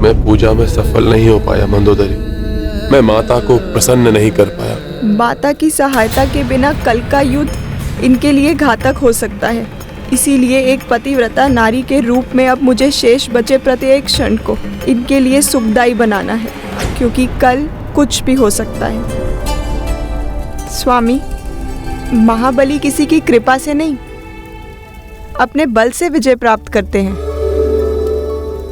मैं पूजा में सफल नहीं हो पाया मंदोदरी। मैं माता को प्रसन्न नहीं कर पाया। माता की सहायता के बिना कल का युद्ध इनके लिए घातक हो सकता है। इसीलिए एक पतिव्रता नारी के रूप में अब मुझे शेष बचे प्रत्येक क्षण को इनके लिए सुखदायी बनाना है, क्योंकि कल कुछ भी हो सकता है। स्वामी, महाबली किसी की कृपा से नहीं, अपने बल से विजय प्राप्त करते हैं।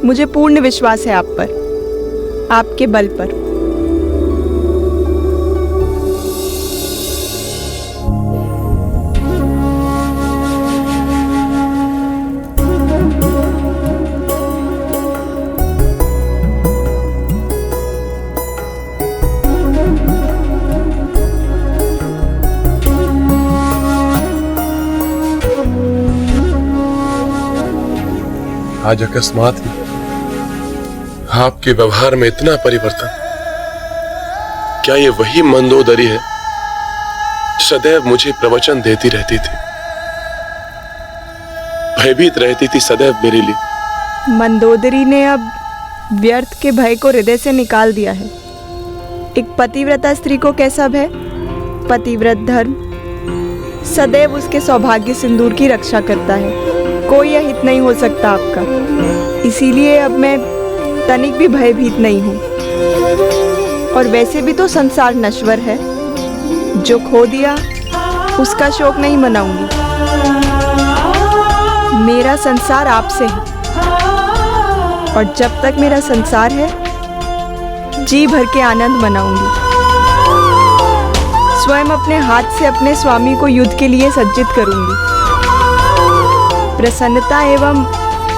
मुझे पूर्ण विश्वास है आप पर, आपके बल पर। आज अकस्मात ही आपके व्यवहार में इतना परिवर्तन। क्या ये वही मंदोदरी है सदैव मुझे प्रवचन देती रहती थी, भयभीत रहती थी सदैव मेरे लिए? मंदोदरी ने अब व्यर्थ के भय को हृदय से निकाल दिया है। एक पतिव्रता स्त्री को कैसा भय? पतिव्रत धर्म सदैव उसके सौभाग्य सिंदूर की रक्षा करता है। कोई अहित नहीं हो सकता आपका। इसीलिए अब मैं तनिक भी भयभीत नहीं हूँ। और वैसे भी तो संसार नश्वर है, जो खो दिया उसका शोक नहीं मनाऊंगी। मेरा संसार आपसे है, और जब तक मेरा संसार है जी भर के आनंद मनाऊंगी। स्वयं अपने हाथ से अपने स्वामी को युद्ध के लिए सज्जित करूंगी। प्रसन्नता एवं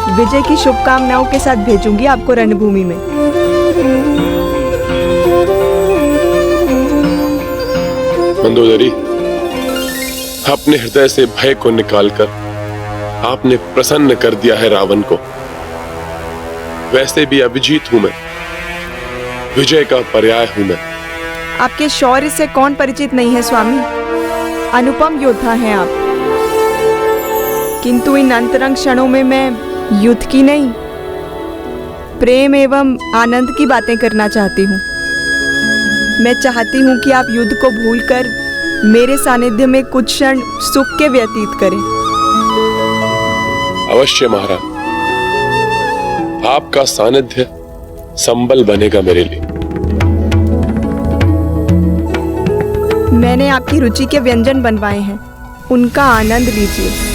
विजय की शुभकामनाओं के साथ भेजूंगी आपको रणभूमि में। मंदोदरी, अपने हृदय से भय को निकालकर आपने प्रसन्न कर दिया है रावण को। वैसे भी अभिजीत हूं मैं, विजय का पर्याय हूं मैं। आपके शौर्य से कौन परिचित नहीं है स्वामी? अनुपम योद्धा हैं आप। किंतु इन अंतरंग क्षणों में मैं युद्ध की नहीं, प्रेम एवं आनंद की बातें करना चाहती हूँ। मैं चाहती हूँ कि आप युद्ध को भूलकर मेरे सानिध्य में कुछ क्षण सुख के व्यतीत करें। अवश्य महाराज, आपका सानिध्य संबल बनेगा मेरे लिए। मैंने आपकी रुचि के व्यंजन बनवाए हैं, उनका आनंद लीजिए।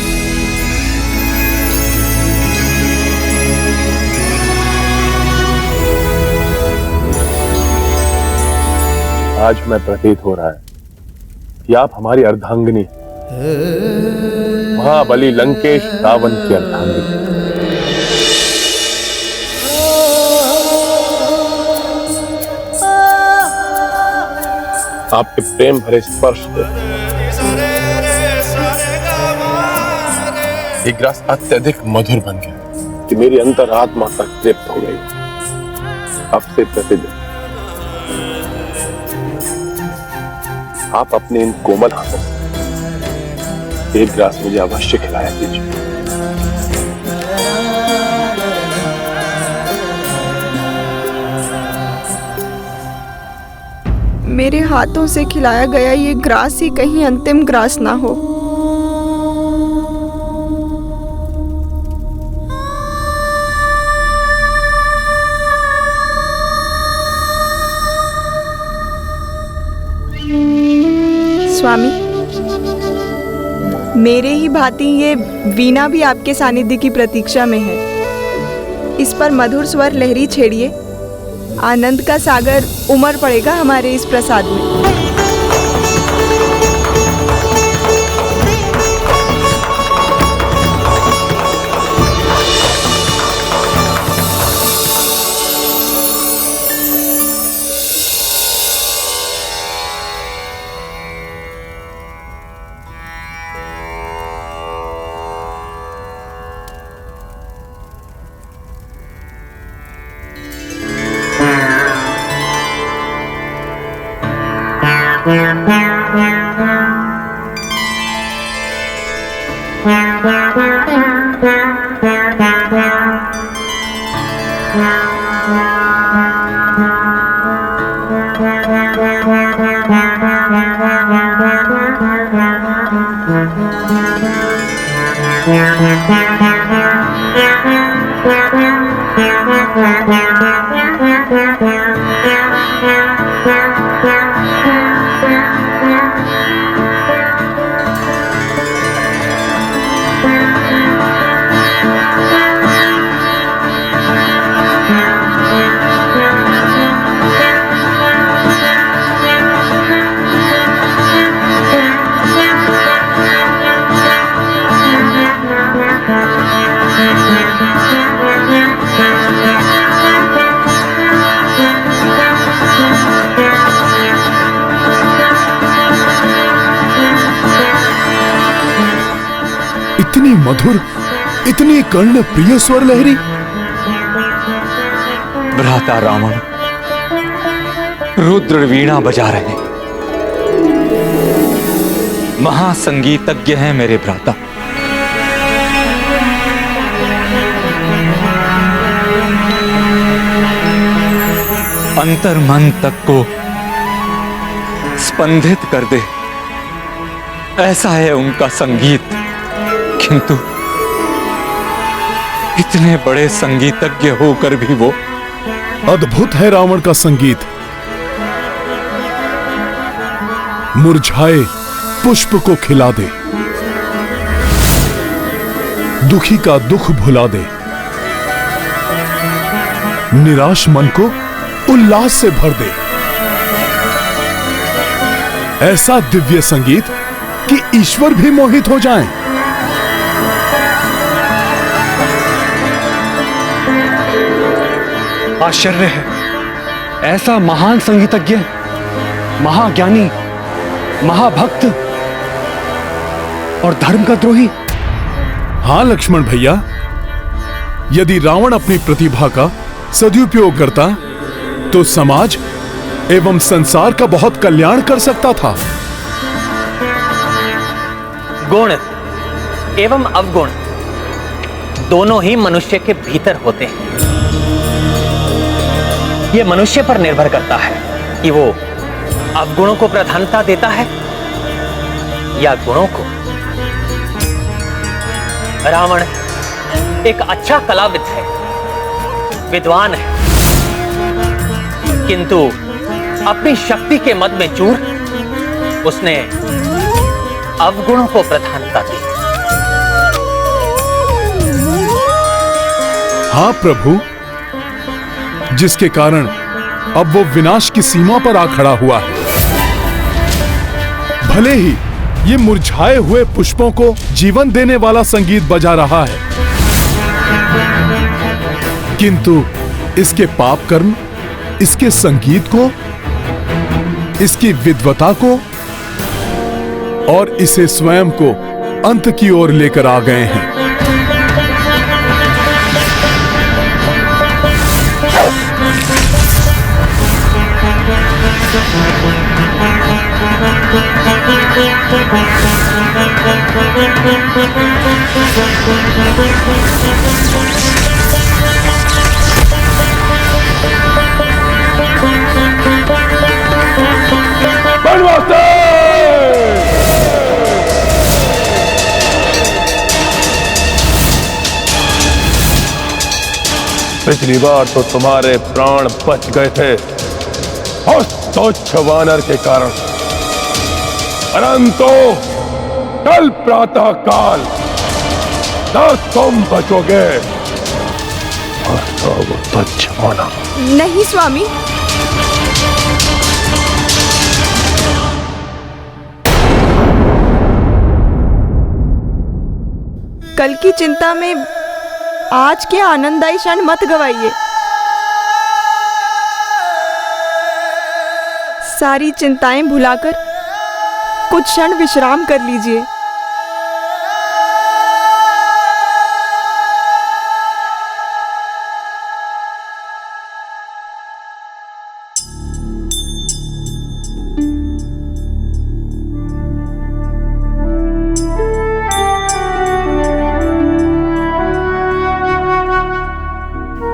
आज मैं प्रतीत हो रहा है कि आप हमारी अर्धांगिनी, महाबली लंकेश रावण की अर्धांगिनी। आपके प्रेम भरे स्पर्श से एक रस अत्यधिक मधुर बन गया कि मेरी अंतरात्मा तक तृप्त हो गई। अब से प्रतिदिन आप अपने इन कोमल हाथों से एक ग्लास मुझे अवश्य खिलाया कीजिए। मेरे हाथों से खिलाया गया ये ग्रास ही कहीं अंतिम ग्रास ना हो। स्वामी, मेरे ही भांति ये वीणा भी आपके सानिध्य की प्रतीक्षा में है। इस पर मधुर स्वर लहरी छेड़िए, आनंद का सागर उमड़ पड़ेगा हमारे इस प्रसाद में। इतनी मधुर, इतनी कर्ण प्रिय स्वर लहरी। भ्राता रावण रुद्र वीणा बजा रहे, महासंगीतज्ञ हैं मेरे भ्राता। अंतर मन तक को स्पंदित कर दे, ऐसा है उनका संगीत। किंतु इतने बड़े संगीतज्ञ होकर भी वो अद्भुत है रावण का संगीत। मुरझाए पुष्प को खिला दे, दुखी का दुख भुला दे, निराश मन को उल्लास से भर दे। ऐसा दिव्य संगीत कि ईश्वर भी मोहित हो जाएं। आश्चर्य है, ऐसा महान संगीतज्ञ, महाज्ञानी, महाभक्त और धर्म का द्रोही। हां लक्ष्मण भैया, यदि रावण अपनी प्रतिभा का सदुपयोग करता तो समाज एवं संसार का बहुत कल्याण कर सकता था। गुण एवं अवगुण दोनों ही मनुष्य के भीतर होते हैं। यह मनुष्य पर निर्भर करता है कि वो अवगुणों को प्राधान्यता देता है या गुणों को। रावण एक अच्छा कलाविद है, विद्वान है, किंतु अपनी शक्ति के मद में चूर उसने अवगुणों को प्रधानता दी। हां प्रभु, जिसके कारण अब वो विनाश की सीमा पर आ खड़ा हुआ है। भले ही ये मुरझाए हुए पुष्पों को जीवन देने वाला संगीत बजा रहा है, किंतु इसके पाप कर्म, इसके संगीत को, इसकी विद्वता को और इसे स्वयं को अंत की ओर लेकर आ गए हैं। पिछली बार तो तुम्हारे प्राण बच गए थे उस तुच्छ वानर के कारण, परंतु कल प्रातः काल न तुम बचोगे और तो वो तुच्छ वानर। नहीं स्वामी, कल की चिंता में आज के आनंददायी क्षण मत गवाइए। सारी चिंताएं भुलाकर कुछ क्षण विश्राम कर लीजिए।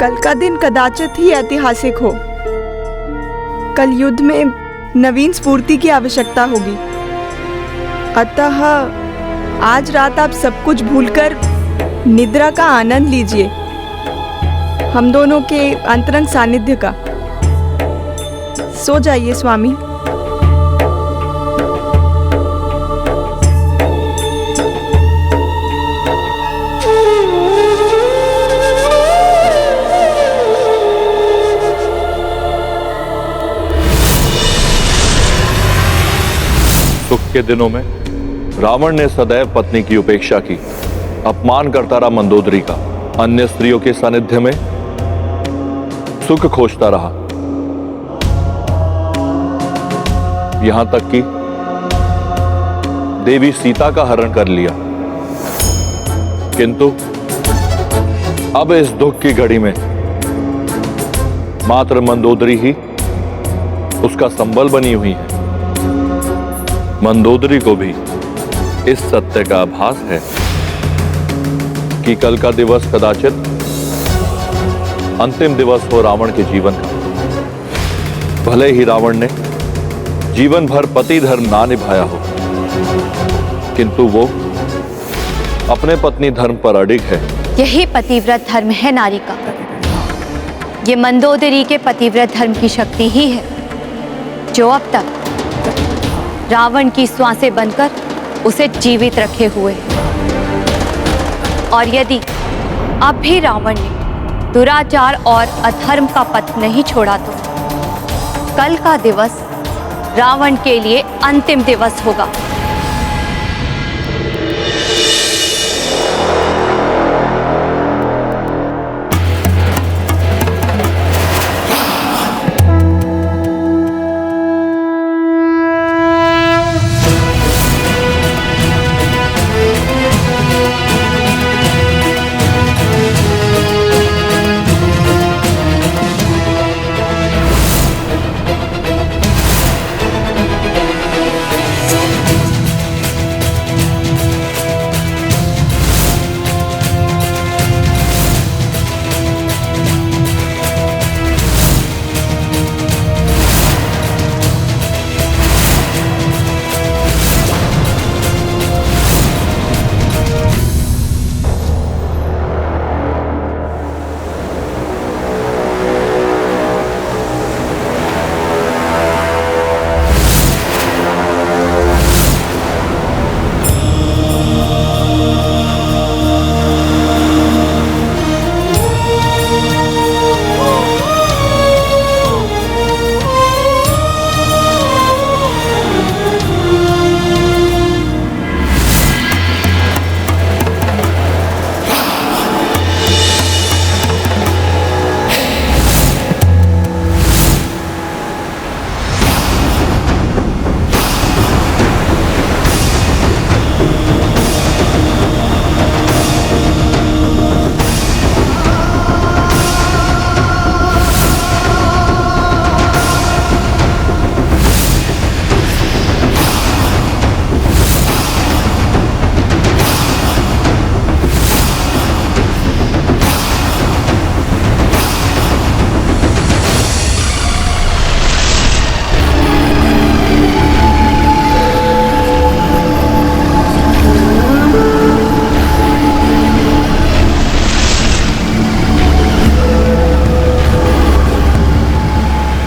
कल का दिन कदाचित ही ऐतिहासिक हो। कल युद्ध में नवीन स्फूर्ति की आवश्यकता होगी। अतः आज रात आप सब कुछ भूलकर निद्रा का आनंद लीजिए, हम दोनों के अंतरंग सानिध्य का। सो जाइए स्वामी। सुख के दिनों में रावण ने सदैव पत्नी की उपेक्षा की, अपमान करता रहा मंदोदरी का, अन्य स्त्रियों के सानिध्य में सुख खोजता रहा, यहां तक कि देवी सीता का हरण कर लिया। किंतु अब इस दुख की घड़ी में मात्र मंदोदरी ही उसका संबल बनी हुई है। मंदोदरी को भी इस सत्य का आभास है कि कल का दिवस कदाचित अंतिम दिवस हो रावण के जीवन का। भले ही रावण ने जीवन भर पति धर्म ना निभाया हो, किंतु वो अपने पत्नी धर्म पर अडिग है। यही पतिव्रत धर्म है नारी का। ये मंदोदरी के पतिव्रत धर्म की शक्ति ही है जो अब तक रावण की श्वासें बनकर उसे जीवित रखे हुए। और यदि अब भी रावण ने दुराचार और अधर्म का पथ नहीं छोड़ा तो कल का दिवस रावण के लिए अंतिम दिवस होगा।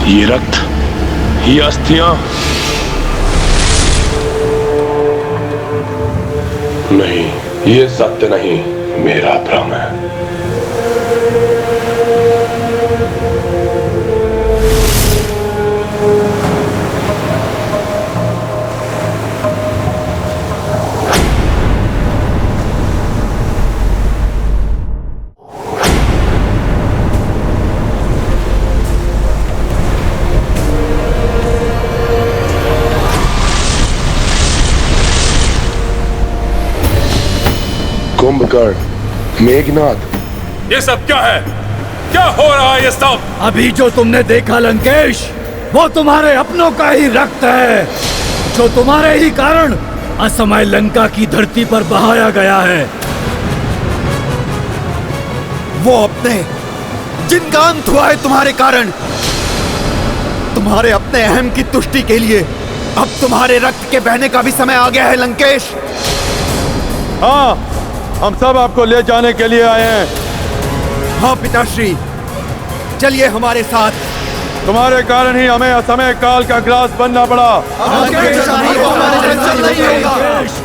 ये रक्त, ये अस्थियां नहीं, ये सत्य नहीं, मेरा भ्रम है। कुंभकर्ण, मेघनाथ, ये सब क्या है? क्या हो रहा है ये सब? अभी जो तुमने देखा लंकेश, वो तुम्हारे अपनों का ही रक्त है, जो तुम्हारे ही कारण असमय लंका की धरती पर बहाया गया है। वो अपने जिनका अंत हुआ है तुम्हारे कारण। तुम्हारे अपने अहम की तुष्टि के लिए अब तुम्हारे रक्त के बहने का भी समय आ गया है लंकेश। हाँ, हम सब आपको ले जाने के लिए आए हैं। हाँ पिताश्री, चलिए हमारे साथ। तुम्हारे कारण ही हमें असमय काल का ग्रास बनना पड़ा।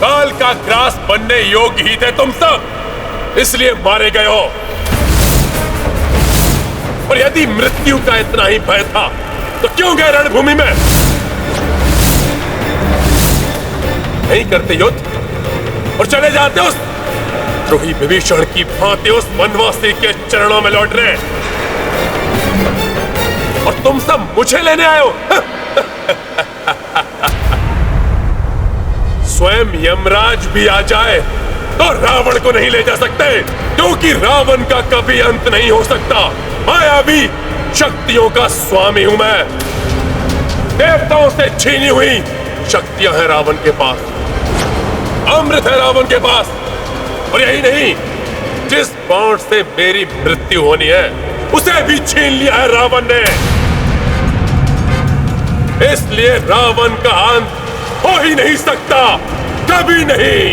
काल का ग्रास बनने योग्य ही थे तुम सब, इसलिए मारे गए हो। और यदि मृत्यु का इतना ही भय था तो क्यों गए रणभूमि में? नहीं करते युद्ध और चले जाते उस द्रोही विभीषण की भांति उस वनवासी के चरणों में लौट रहे। और तुम सब मुझे लेने आए हो। स्वयं यमराज भी आ जाए तो रावण को नहीं ले जा सकते, क्योंकि रावण का कभी अंत नहीं हो सकता। मायावी शक्तियों का स्वामी हूं मैं। देवताओं से छीनी हुई शक्तियां हैं रावण के पास, अमृत है रावण के पास। और यही नहीं, जिस बाण से मेरी मृत्यु होनी है उसे भी छीन लिया है रावण ने। इसलिए रावण का अंत हो ही नहीं सकता, कभी नहीं।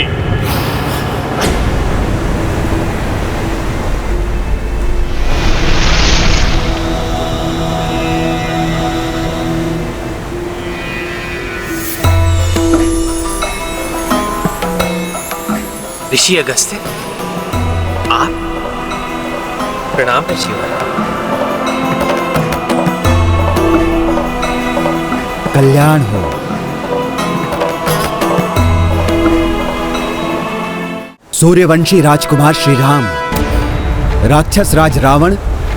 ऋषि अगस्त्य, आप? प्रणाम ऋषि। कल्याण हो। सूर्यवंशी राजकुमार श्री राम, राक्षस राज रावण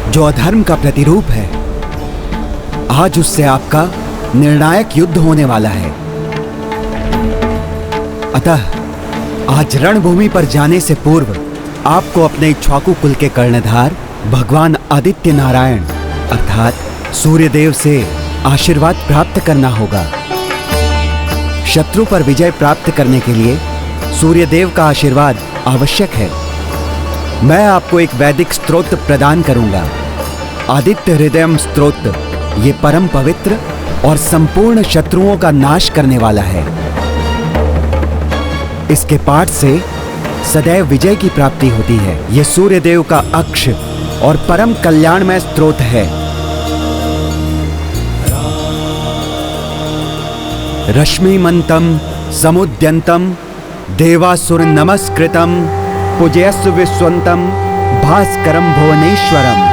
जो अधर्म का प्रतिरूप है, आज उससे आपका निर्णायक युद्ध होने वाला है। अतः आज रणभूमि पर जाने से पूर्व आपको अपने इक्ष्वाकु कुल के कर्णधार भगवान आदित्य नारायण अर्थात सूर्यदेव से आशीर्वाद प्राप्त करना होगा। शत्रु पर विजय प्राप्त करने के लिए सूर्यदेव का आशीर्वाद आवश्यक है। मैं आपको एक वैदिक स्तोत्र प्रदान करूंगा, आदित्य हृदयम स्तोत्र। ये परम पवित्र और संपूर्ण शत्रुओं का नाश करने वाला है। इसके पाठ से सदैव विजय की प्राप्ति होती है। यह सूर्यदेव का अक्ष और परम कल्याणमय स्तोत्र है। रश्मिमंतम समुद्यंतम देवासुर नमस्कृतम पूजयस्व विश्वंतम भास्करम भुवनेश्वरम।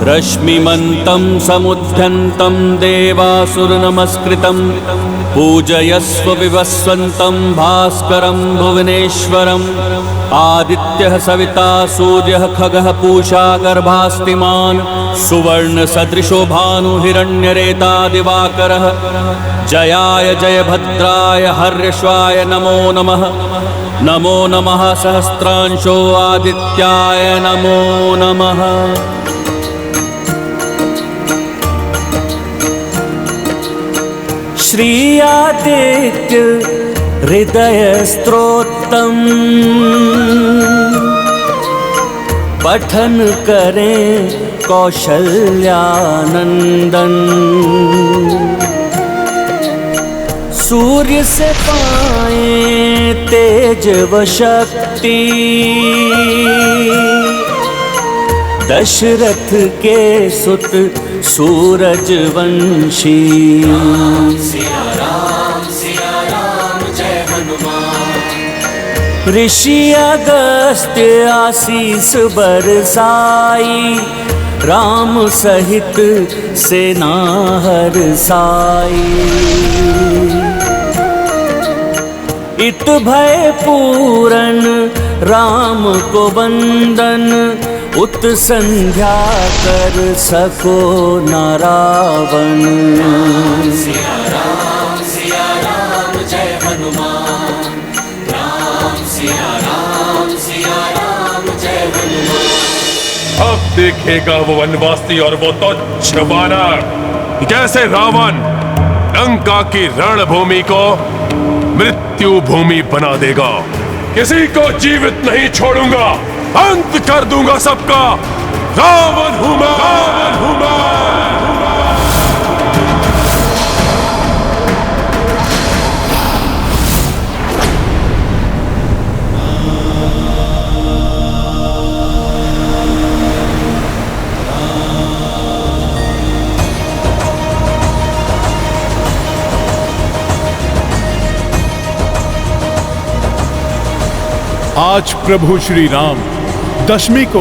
रश्मिमन्तं समुद्यन्तं देवासुर नमस्कृतं पूजयस्व विवस्वन्तं भास्करं भुवनेश्वरम्। आदित्यः सविता सूर्यः खगः पूषा गर्भास्तिमान् सुवर्ण सदृशो भानु हिरण्यरेता दिवाकरः। जयाय जयभद्राय हर्यश्वाय नमो नमः। नमो नमः सहस्रांशो आदित्याय नमो नमः। श्री आदित्य हृदय स्तोत्रम पठन करें कौशल्यानंदन। सूर्य से पाए तेज व शक्ति दशरथ के सुत सूरज वंशी। ऋषि अगस्त्य आशीष बरसाई राम सहित सेना हरसाई। इत भय पूरन राम को वंदन उत संध्या कर सको न रावण। सिया राम जय हनुमान। राम सिया राम जय हनुमान। अब देखेगा वो वनवासी और वो तुच्छ वानर कैसे रावण लंका की रणभूमि को मृत्यु भूमि बना देगा। किसी को जीवित नहीं छोड़ूंगा। अंत कर दूंगा सबका। रावण हूं मैं, रावण हूं मैं। आज प्रभु श्री राम दशमी को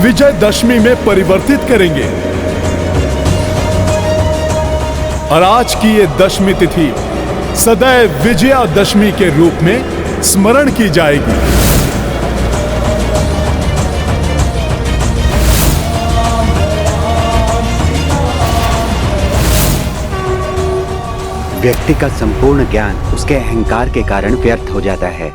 विजयदशमी में परिवर्तित करेंगे और आज की ये दशमी तिथि सदैव विजयादशमी के रूप में स्मरण की जाएगी। व्यक्ति का संपूर्ण ज्ञान उसके अहंकार के कारण व्यर्थ हो जाता है।